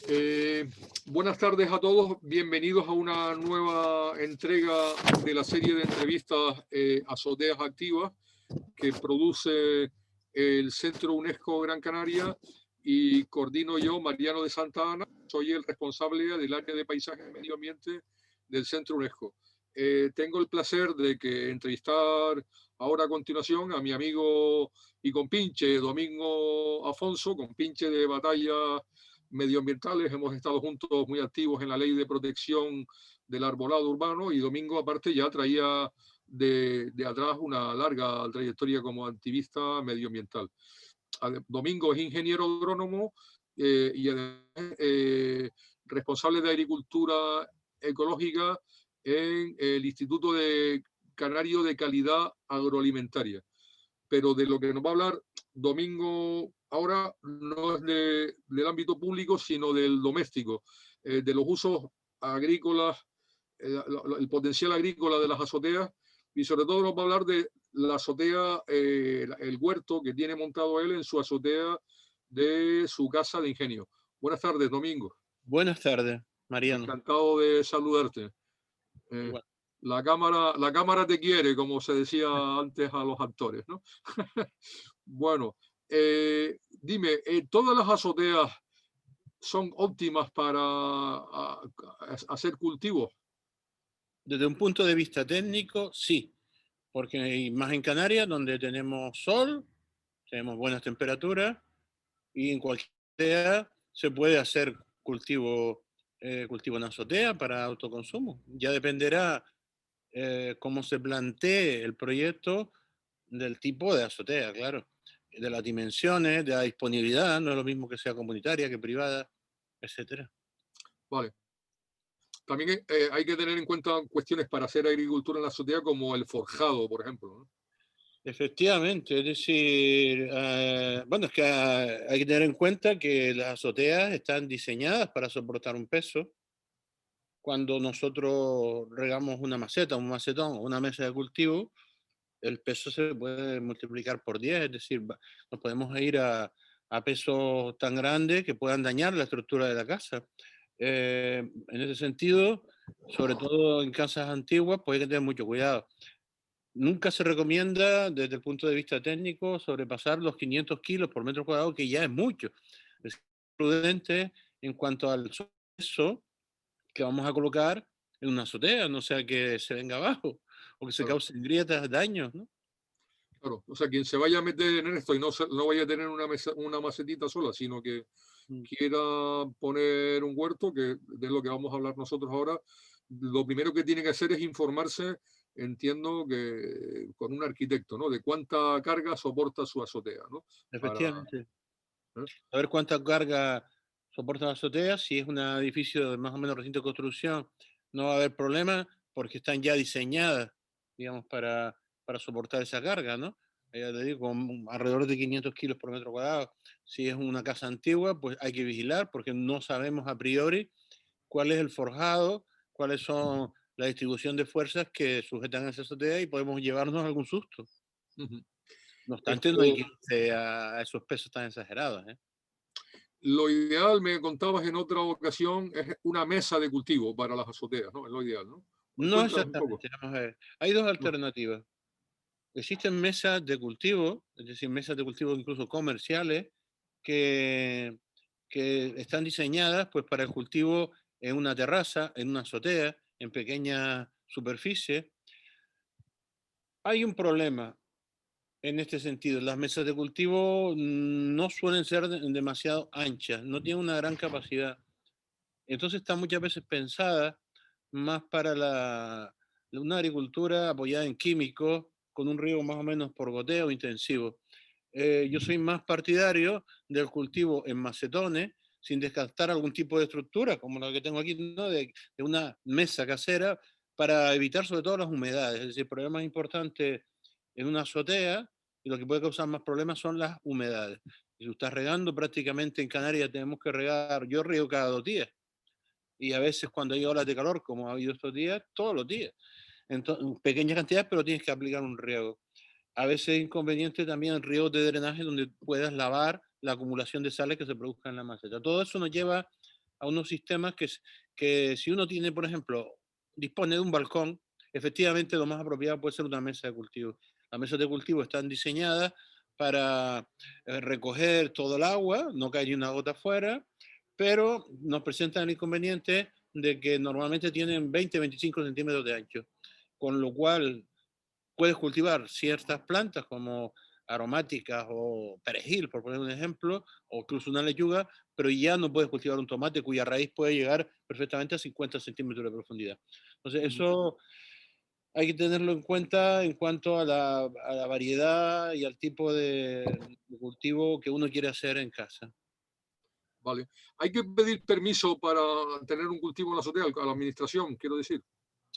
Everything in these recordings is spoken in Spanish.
Eh, Buenas tardes a todos, bienvenidos a una nueva entrega de la serie de entrevistas Azoteas Activas que produce el Centro UNESCO Gran Canaria y coordino yo, Mariano de Santa Ana, soy el responsable del área de paisaje y medio ambiente del Centro UNESCO. Tengo el placer de que entrevistar ahora a continuación a mi amigo y compinche Domingo Afonso, compinche de batalla medioambientales. Hemos estado juntos muy activos en la ley de protección del arbolado urbano y Domingo aparte ya traía de atrás una larga trayectoria como activista medioambiental. Domingo es ingeniero agrónomo y además responsable de agricultura ecológica en el Instituto de Canario de Calidad Agroalimentaria. Pero de lo que nos va a hablar Domingo ahora no es del ámbito público, sino del doméstico, de los usos agrícolas, el potencial agrícola de las azoteas, y sobre todo nos va a hablar de la azotea, el huerto que tiene montado él en su azotea de su casa de ingenio. Buenas tardes, Domingo. Buenas tardes, Mariano. Encantado de saludarte. Eh, Igual. la cámara te quiere, como se decía antes a los actores, ¿no? Bueno, dime, ¿todas las azoteas son óptimas para hacer cultivos? Desde un punto de vista técnico, sí, porque hay más en Canarias, donde tenemos sol, tenemos buenas temperaturas y en cualquier azotea se puede hacer cultivo en azotea para autoconsumo. Ya dependerá cómo se plantee el proyecto del tipo de azotea, claro, de las dimensiones, de la disponibilidad, no es lo mismo que sea comunitaria que privada, etcétera. Vale. También hay que tener en cuenta cuestiones para hacer agricultura en la azotea, como el forjado, por ejemplo, ¿no? Efectivamente, es decir, bueno, es que hay que tener en cuenta que las azoteas están diseñadas para soportar un peso. Cuando nosotros regamos una maceta, un macetón o una mesa de cultivo, el peso se puede multiplicar por 10, es decir, nos podemos ir a pesos tan grandes que puedan dañar la estructura de la casa. En ese sentido, sobre todo en casas antiguas, pues hay que tener mucho cuidado. Nunca se recomienda, desde el punto de vista técnico, sobrepasar los 500 kilos por metro cuadrado, que ya es mucho. Es prudente en cuanto al peso que vamos a colocar en una azotea, no sea que se venga abajo o que se Claro, causen grietas, daños, ¿no? claro. O sea, quien se vaya a meter en esto y no vaya a tener una macetita sola, sino que Mm. quiera poner un huerto, que de lo que vamos a hablar nosotros ahora, lo primero que tiene que hacer es informarse, entiendo que con un arquitecto, ¿no? De cuánta carga soporta su azotea, ¿no? Para, Efectivamente. ¿eh? A ver cuánta carga soporta la azotea. Si es un edificio de más o menos reciente construcción, no va a haber problema porque están ya diseñadas, digamos, para soportar esa carga, ¿no? Ya te digo, con alrededor de 500 kilos por metro cuadrado. Si es una casa antigua, pues hay que vigilar porque no sabemos a priori cuál es el forjado, cuáles son la distribución de fuerzas que sujetan a esa azotea y podemos llevarnos algún susto. Ujú. No obstante, no hay Esto, que irse a esos pesos tan exagerados, ¿eh? lo ideal, me contabas en otra ocasión, es una mesa de cultivo para las azoteas, ¿no? Es lo ideal, ¿no? Pues No cuéntanos un poco. exactamente, vamos a ver. Hay dos No, alternativas. Existen mesas de cultivo, es decir, mesas de cultivo incluso comerciales, que, que están diseñadas pues, para el cultivo en una terraza, en una azotea, en pequeñas superficies. Hay un problema en este sentido. Las mesas de cultivo no suelen ser demasiado anchas, no tienen una gran capacidad. Entonces está muchas veces pensada más para una agricultura apoyada en químicos, con un riego más o menos por goteo intensivo. Yo soy más partidario del cultivo en macetones, sin descartar algún tipo de estructura, como la que tengo aquí, ¿no? de una mesa casera, para evitar sobre todo las humedades. Es decir, el problema más importante en una azotea y lo que puede causar más problemas son las humedades. Si tú estás regando, prácticamente en Canarias tenemos que regar, yo riego cada 2 días y a veces cuando hay olas de calor, como ha habido estos días, todos los días. Entonces, pequeñas cantidades, pero tienes que aplicar un riego. A veces es inconveniente también ríos de drenaje donde puedas lavar la acumulación de sales que se produzcan en la maceta. Todo eso nos lleva a unos sistemas que si uno tiene, por ejemplo, dispone de un balcón, efectivamente lo más apropiado puede ser una mesa de cultivo. Las mesas de cultivo están diseñadas para recoger todo el agua, no cae ni una gota afuera, pero nos presentan el inconveniente de que normalmente tienen 20-25 centímetros de ancho, con lo cual puedes cultivar ciertas plantas como aromáticas o perejil, por poner un ejemplo, o incluso una lechuga, pero ya no puedes cultivar un tomate cuya raíz puede llegar perfectamente a 50 centímetros de profundidad. Entonces, eso hay que tenerlo en cuenta en cuanto a la variedad y al tipo de cultivo que uno quiere hacer en casa. Vale. Hay que pedir permiso para tener un cultivo en la azotea, a la administración, quiero decir.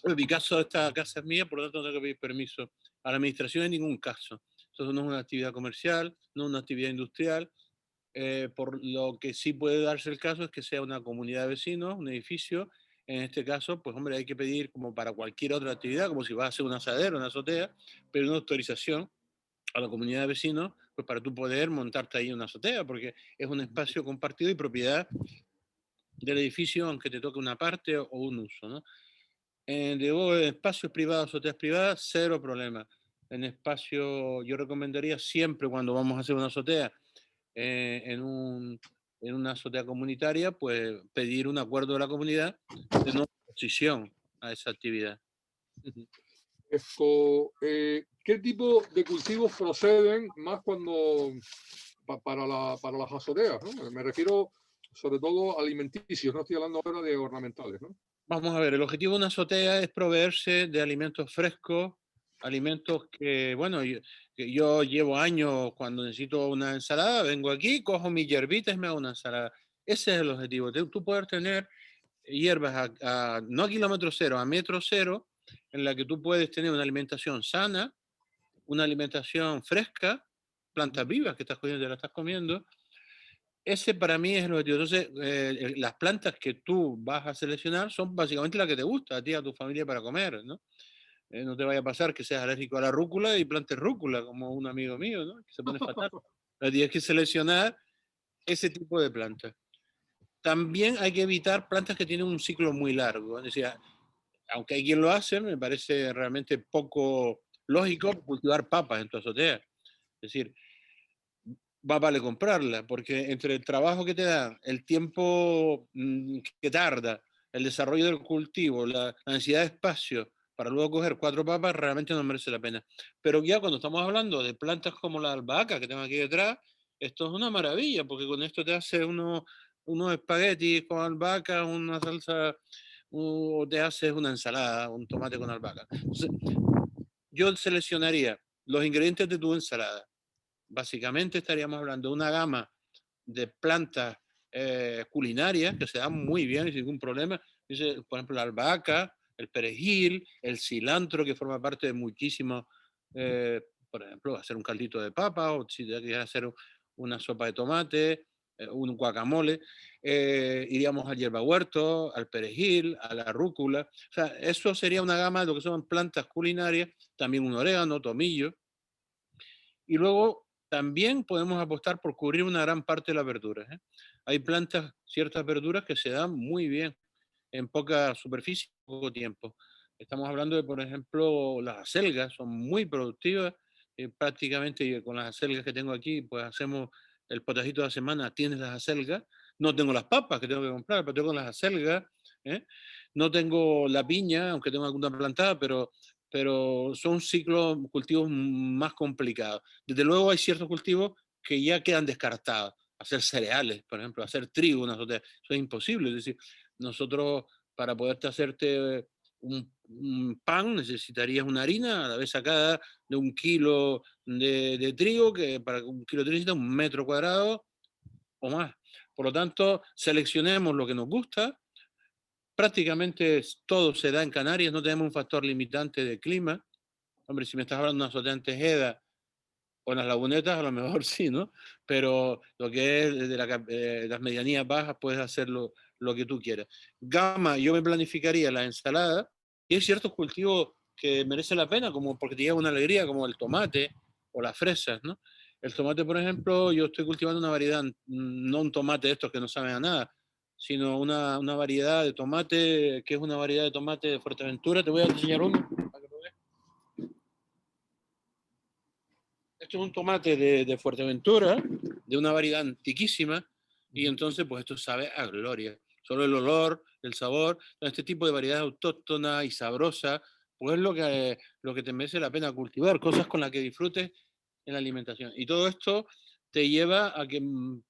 En mi caso, esta casa es mía, por lo tanto no tengo que pedir permiso a la administración en ningún caso. Entonces no es una actividad comercial, no es una actividad industrial. Por lo que sí puede darse el caso es que sea una comunidad de vecinos, un edificio. En este caso, pues hombre, hay que pedir como para cualquier otra actividad, como si vas a hacer un asadero, una azotea, pero una autorización a la comunidad de vecinos, pues para tú poder montarte ahí una azotea, porque es un espacio compartido y propiedad del edificio, aunque te toque una parte o un uso, ¿no? En espacios privados, azoteas privadas, cero problema. En espacio, yo recomendaría siempre cuando vamos a hacer una azotea, eh, en, un, en una azotea comunitaria, pues pedir un acuerdo de la comunidad de no oposición a esa actividad. Esto, ¿qué tipo de cultivos proceden más cuando para las azoteas, ¿no? Me refiero sobre todo alimenticios, no estoy hablando ahora de ornamentales, ¿no? Vamos a ver, el objetivo de una azotea es proveerse de alimentos frescos, alimentos que, bueno, que yo llevo años cuando necesito una ensalada, vengo aquí, cojo mis hierbitas y me hago una ensalada. Ese es el objetivo. Tú poder tener hierbas no a kilómetro cero, a metro cero, en la que tú puedes tener una alimentación sana, una alimentación fresca, plantas vivas que estás comiendo, te las estás comiendo. Ese para mí es el objetivo. Entonces, las plantas que tú vas a seleccionar son básicamente las que te gustan a ti, a tu familia para comer, ¿no? No te vaya a pasar que seas alérgico a la rúcula y plantes rúcula, como un amigo mío, ¿no? Que se pone fatal. Tienes que seleccionar ese tipo de plantas. También hay que evitar plantas que tienen un ciclo muy largo. Es decir, aunque hay quien lo hace, me parece realmente poco lógico cultivar papas en tu azotea. Es decir, más vale comprarla, porque entre el trabajo que te da, el tiempo que tarda, el desarrollo del cultivo, la ansiedad de espacio para luego coger 4 papas, realmente no merece la pena. Pero ya cuando estamos hablando de plantas como la albahaca que tengo aquí detrás, esto es una maravilla, porque con esto te hace unos espaguetis con albahaca, una salsa, o te haces una ensalada, un tomate con albahaca. Entonces, yo seleccionaría los ingredientes de tu ensalada. Básicamente estaríamos hablando de una gama de plantas culinarias que se dan muy bien y sin ningún problema. Dice, por ejemplo, la albahaca, el perejil, el cilantro, que forma parte de muchísimos, por ejemplo, hacer un caldito de papa o si quieres hacer una sopa de tomate, un guacamole, iríamos al hierbahuerto, al perejil, a la rúcula. O sea, eso sería una gama de lo que son plantas culinarias, también un orégano, tomillo. Y luego también podemos apostar por cubrir una gran parte de las verduras, ¿eh? Hay plantas, ciertas verduras que se dan muy bien en poca superficie, poco tiempo. Estamos hablando de, por ejemplo, las acelgas, son muy productivas. Prácticamente con las acelgas que tengo aquí, pues hacemos el potajito de la semana, tienes las acelgas. No tengo las papas que tengo que comprar, pero tengo las acelgas, ¿eh? No tengo la piña, aunque tengo alguna plantada, pero son ciclos, cultivos más complicados. Desde luego hay ciertos cultivos que ya quedan descartados. Hacer cereales, por ejemplo, hacer trigo, una azotea, eso es imposible. Es decir, nosotros para poderte hacerte un pan necesitarías una harina a la vez sacada de 1 kilo de trigo, que para 1 kilo de trigo necesita 1 metro cuadrado o más. Por lo tanto, seleccionemos lo que nos gusta. Prácticamente todo se da en Canarias, no tenemos un factor limitante de clima. Hombre, si me estás hablando de una azotea en Tejeda o en las lagunetas, a lo mejor sí, ¿no? Pero lo que es de las medianías bajas, puedes hacer lo que tú quieras. Gama, yo me planificaría la ensalada, y hay ciertos cultivos que merecen la pena, como porque te lleva una alegría, como el tomate o las fresas, ¿no? El tomate, por ejemplo, yo estoy cultivando una variedad, no un tomate de estos que no saben a nada, sino una variedad de tomate, que es una variedad de tomate de Fuerteventura. Te voy a enseñar uno para que lo veas. Este es un tomate de Fuerteventura, de una variedad antiquísima, y entonces pues esto sabe a gloria. Solo el olor, el sabor, este tipo de variedad autóctona y sabrosa, pues es lo que te merece la pena cultivar, cosas con las que disfrutes en la alimentación. Y todo esto te lleva a que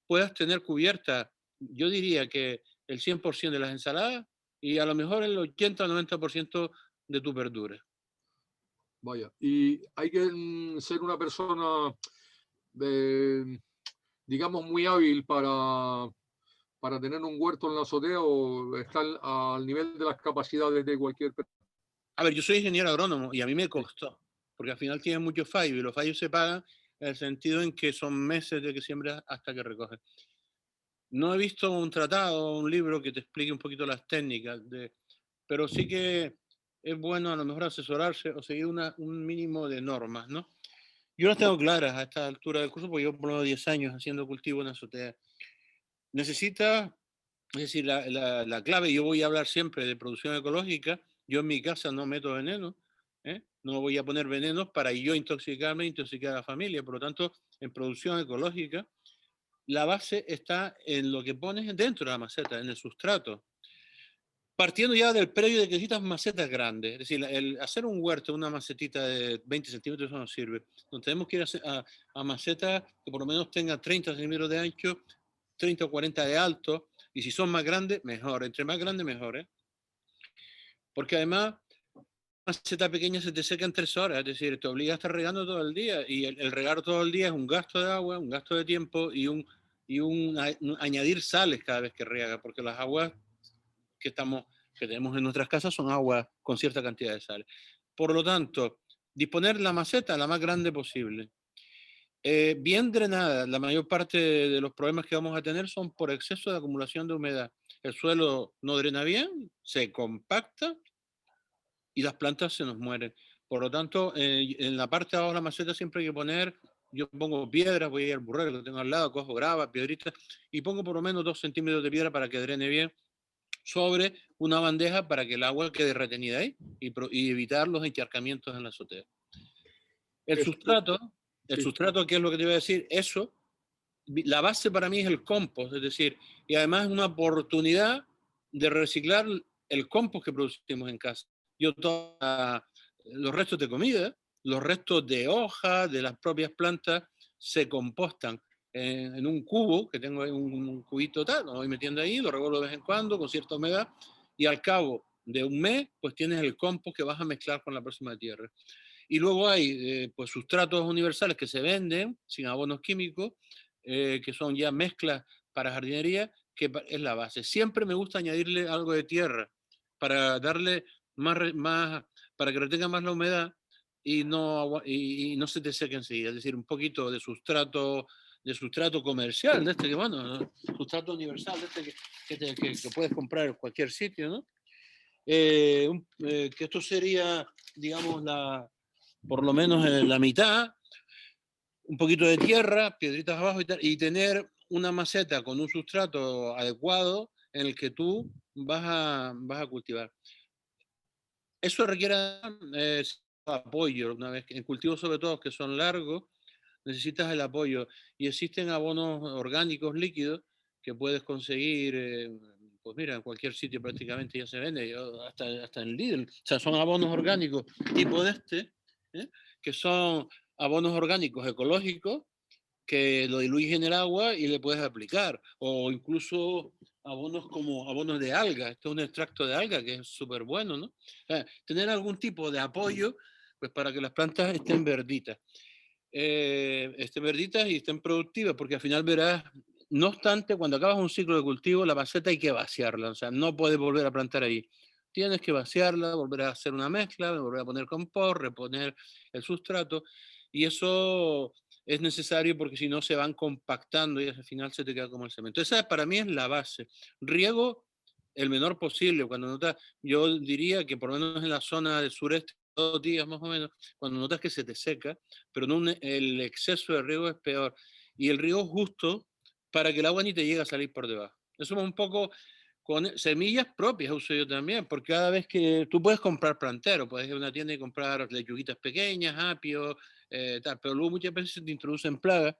puedas tener cubierta, yo diría que el 100% de las ensaladas y a lo mejor el 80 o 90% de tus verduras. Vaya, y hay que ser una persona, digamos, muy hábil para tener un huerto en la azotea o estar al nivel de las capacidades de cualquier persona. A ver, yo soy ingeniero agrónomo y a mí me Sí. costó, porque al final tiene muchos fallos y los fallos se pagan en el sentido en que son meses de que siembras hasta que recoges. No he visto un tratado, un libro que te explique un poquito las técnicas, pero sí que es bueno a lo mejor asesorarse o seguir un mínimo de normas, ¿no? Yo las tengo claras a esta altura del curso, porque yo por lo menos 10 años haciendo cultivo en azotea. Necesita, es decir, la clave, yo voy a hablar siempre de producción ecológica, yo en mi casa no meto veneno, ¿eh? No voy a poner venenos para yo intoxicarme e intoxicar a la familia, por lo tanto, en producción ecológica, la base está en lo que pones dentro de la maceta, en el sustrato. Partiendo ya del previo de que necesitas macetas grandes, es decir, el hacer un huerto, una macetita de 20 centímetros, eso no sirve. Entonces tenemos que ir a macetas que por lo menos tengan 30 centímetros de ancho, 30 o 40 de alto, y si son más grandes, mejor. Entre más grandes, mejor, ¿eh? Porque además, una maceta pequeña se te seca en 3 horas, es decir, te obliga a estar regando todo el día, y el regar todo el día es un gasto de agua, un gasto de tiempo un añadir sales cada vez que riega, porque las aguas que, que tenemos en nuestras casas son aguas con cierta cantidad de sales. Por lo tanto, disponer la maceta la más grande posible. Bien drenada, la mayor parte de los problemas que vamos a tener son por exceso de acumulación de humedad. El suelo no drena bien, se compacta y las plantas se nos mueren. Por lo tanto, en la parte de abajo de la maceta siempre hay que poner, yo pongo piedras, voy a ir al burrero que lo tengo al lado, cojo grava, piedritas, y pongo por lo menos 2 centímetros de piedra para que drene bien sobre una bandeja para que el agua quede retenida ahí y evitar los encharcamientos en la azotea. El Esto, sustrato, el sí. sustrato, ¿qué es lo que te iba a decir? Eso, la base para mí es el compost, es decir, y además es una oportunidad de reciclar el compost que producimos en casa. Yo los restos de comida, los restos de hojas de las propias plantas se compostan en un cubo, que tengo ahí un cubito tal, lo voy metiendo ahí, lo revuelvo de vez en cuando con cierta humedad, y al cabo de un mes, pues tienes el compost que vas a mezclar con la próxima tierra. Y luego hay pues sustratos universales que se venden sin abonos químicos, que son ya mezclas para jardinería, que es la base. Siempre me gusta añadirle algo de tierra para darle más para que retenga más la humedad y no se te seque enseguida. Es decir, un poquito de sustrato comercial, de este que, bueno, sustrato universal, de este que puedes comprar en cualquier sitio, ¿no? Que esto sería, digamos, por lo menos la mitad, un poquito de tierra, piedritas abajo y tener una maceta con un sustrato adecuado en el que tú vas a cultivar. Eso requiere apoyo, una vez que en cultivos sobre todo que son largos, necesitas el apoyo y existen abonos orgánicos líquidos que puedes conseguir, pues mira, en cualquier sitio prácticamente ya se vende, hasta en Lidl. O sea, son abonos orgánicos tipo de ¿eh? Que son abonos orgánicos ecológicos que lo diluyes en el agua y le puedes aplicar. O incluso abonos como abonos de alga. Este es un extracto de alga que es súper bueno, ¿no? O sea, tener algún tipo de apoyo pues para que las plantas estén verditas. Estén verditas y estén productivas, porque al final verás, no obstante, cuando acabas un ciclo de cultivo, la maceta hay que vaciarla, o sea, no puedes volver a plantar ahí. Tienes que vaciarla, volver a hacer una mezcla, volver a poner compost, reponer el sustrato, y eso es necesario porque si no se van compactando y al final se te queda como el cemento. Esa para mí es la base. Riego el menor posible. Cuando notas, yo diría que por lo menos en la zona del sureste, 2 días más o menos, cuando notas que se te seca, pero no el exceso de riego es peor. Y el riego justo para que el agua ni te llegue a salir por debajo. Eso es un poco con semillas propias uso yo también, porque cada vez que tú puedes comprar plantero, puedes ir a una tienda y comprar lechuguitas pequeñas, apio, tal, pero luego muchas veces se te introducen plagas,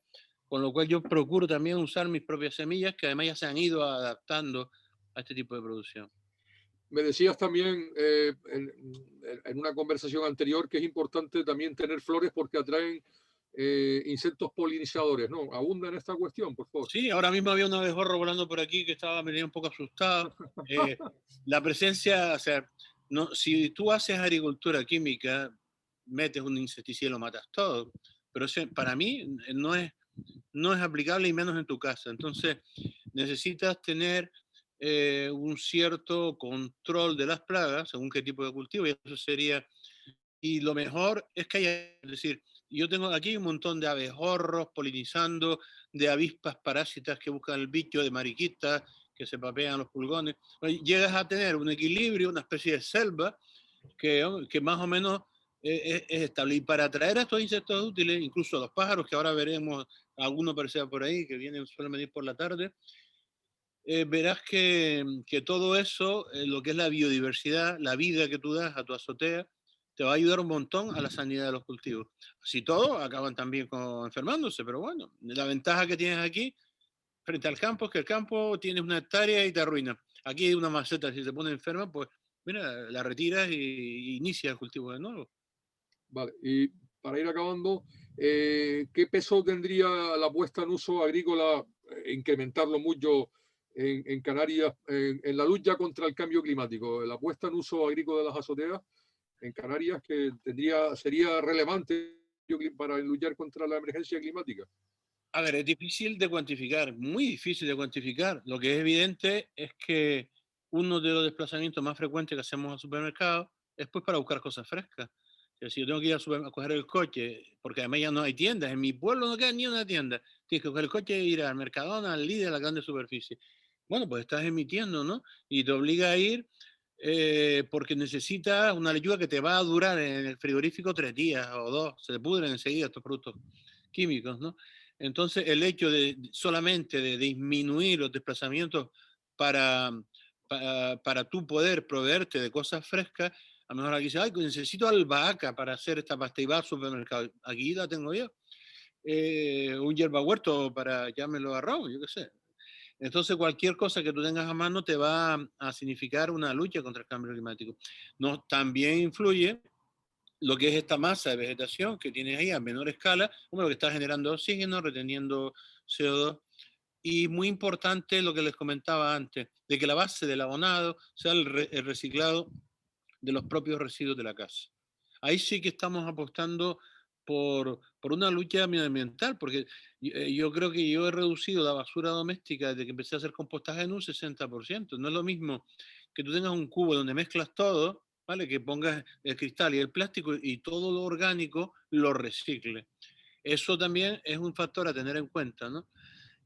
con lo cual yo procuro también usar mis propias semillas, que además ya se han ido adaptando a este tipo de producción. Me decías también en una conversación anterior que es importante también tener flores porque atraen insectos polinizadores, ¿no? Abunda en esta cuestión, por favor. Sí, ahora mismo había un abejorro volando por aquí que me tenía un poco asustado. Eh, la presencia, o sea, no, si tú haces agricultura química, metes un insecticida y lo matas todo. Pero para mí no es aplicable y menos en tu casa. Entonces, necesitas tener un cierto control de las plagas, según qué tipo de cultivo, y eso sería, y lo mejor es que haya, es decir, yo tengo aquí un montón de abejorros polinizando, de avispas parásitas que buscan el bicho, de mariquitas que se papean los pulgones. Llegas a tener un equilibrio, una especie de selva que más o menos es estable. Y para atraer a estos insectos útiles, incluso los pájaros, que ahora veremos, algunos aparecer por ahí, que suelen venir por la tarde, verás que todo eso, lo que es la biodiversidad, la vida que tú das a tu azotea, te va a ayudar un montón a la sanidad de los cultivos. Así todo, acaban también enfermándose, pero bueno, la ventaja que tienes aquí frente al campo es que el campo tienes una hectárea y te arruina. Aquí hay una maceta, si se pone enferma, pues mira, la retiras y inicia el cultivo de nuevo. Vale, y para ir acabando, ¿qué peso tendría la puesta en uso agrícola, incrementarlo mucho en Canarias, en la lucha contra el cambio climático? La puesta en uso agrícola de las azoteas en Canarias que sería relevante para luchar contra la emergencia climática. A ver, es difícil de cuantificar, muy difícil de cuantificar. Lo que es evidente es que uno de los desplazamientos más frecuentes que hacemos al supermercado es pues para buscar cosas frescas. O sea, si yo tengo que ir al supermercado a coger el coche, porque además ya no hay tiendas, en mi pueblo no queda ni una tienda, tienes que coger el coche e ir al Mercadona, al Lidl, a la grande superficie. Bueno, pues estás emitiendo, ¿no? Y te obliga a ir porque necesitas una lechuga que te va a durar en el frigorífico 3 días o 2, se le pudren enseguida estos productos químicos, ¿no? Entonces, el hecho de solamente de disminuir los desplazamientos para, para tú poder proveerte de cosas frescas, a lo mejor aquí dice, ay, necesito albahaca para hacer esta pasta y va al supermercado. Aquí la tengo yo. Un hierbahuerto para llármelo arroz, yo qué sé. Entonces, cualquier cosa que tú tengas a mano te va a significar una lucha contra el cambio climático. No, también influye lo que es esta masa de vegetación que tienes ahí a menor escala, lo que está generando oxígeno, reteniendo CO2. Y muy importante lo que les comentaba antes, de que la base del abonado sea el reciclado de los propios residuos de la casa. Ahí sí que estamos apostando por una lucha medioambiental, porque yo creo que yo he reducido la basura doméstica desde que empecé a hacer compostaje en un 60%. No es lo mismo que tú tengas un cubo donde mezclas todo, ¿vale? Que pongas el cristal y el plástico y todo lo orgánico lo recicle. Eso también es un factor a tener en cuenta, ¿no?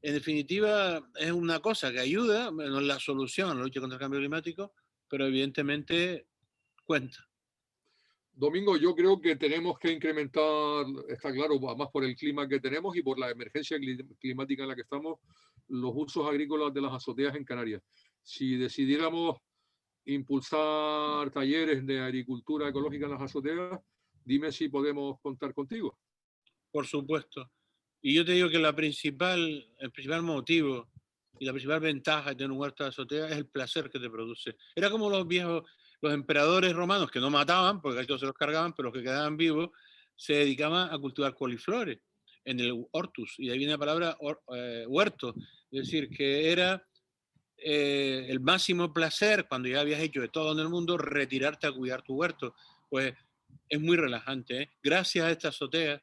En definitiva, es una cosa que ayuda, no es la solución a la lucha contra el cambio climático, pero evidentemente cuenta. Domingo, yo creo que tenemos que incrementar, está claro, más por el clima que tenemos y por la emergencia climática en la que estamos, los usos agrícolas de las azoteas en Canarias. Si decidiéramos impulsar talleres de agricultura ecológica en las azoteas, dime si podemos contar contigo. Por supuesto. Y yo te digo que el principal motivo y la principal ventaja de tener un huerto de azotea es el placer que te produce. Era como los emperadores romanos que no mataban, porque ellos se los cargaban, pero los que quedaban vivos se dedicaban a cultivar coliflores en el hortus. Y de ahí viene la palabra huerto. Es decir, que era el máximo placer cuando ya habías hecho de todo en el mundo, retirarte a cuidar tu huerto. Pues es muy relajante. ¿Eh? Gracias a esta azotea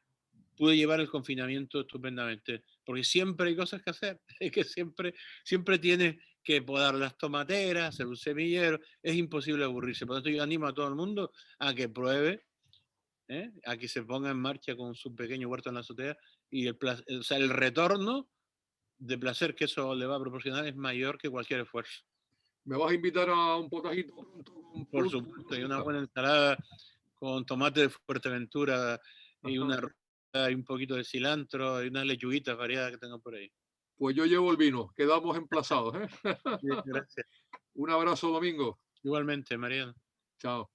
pude llevar el confinamiento estupendamente, porque siempre hay cosas que hacer, es que siempre tienes que podar las tomateras, hacer un semillero, es imposible aburrirse. Por eso yo animo a todo el mundo a que pruebe, a que se ponga en marcha con su pequeño huerto en la azotea y o sea, el retorno de placer que eso le va a proporcionar es mayor que cualquier esfuerzo. ¿Me vas a invitar a un potajito pronto con Por productos supuesto, de y una fruta? buena ensalada con tomate de Fuerteventura y Ajá. una y un poquito de cilantro y unas lechuguitas variadas que tengo por ahí. Pues yo llevo el vino, quedamos emplazados, ¿eh? Bien, gracias. Un abrazo, Domingo. Igualmente, Mariano. Chao.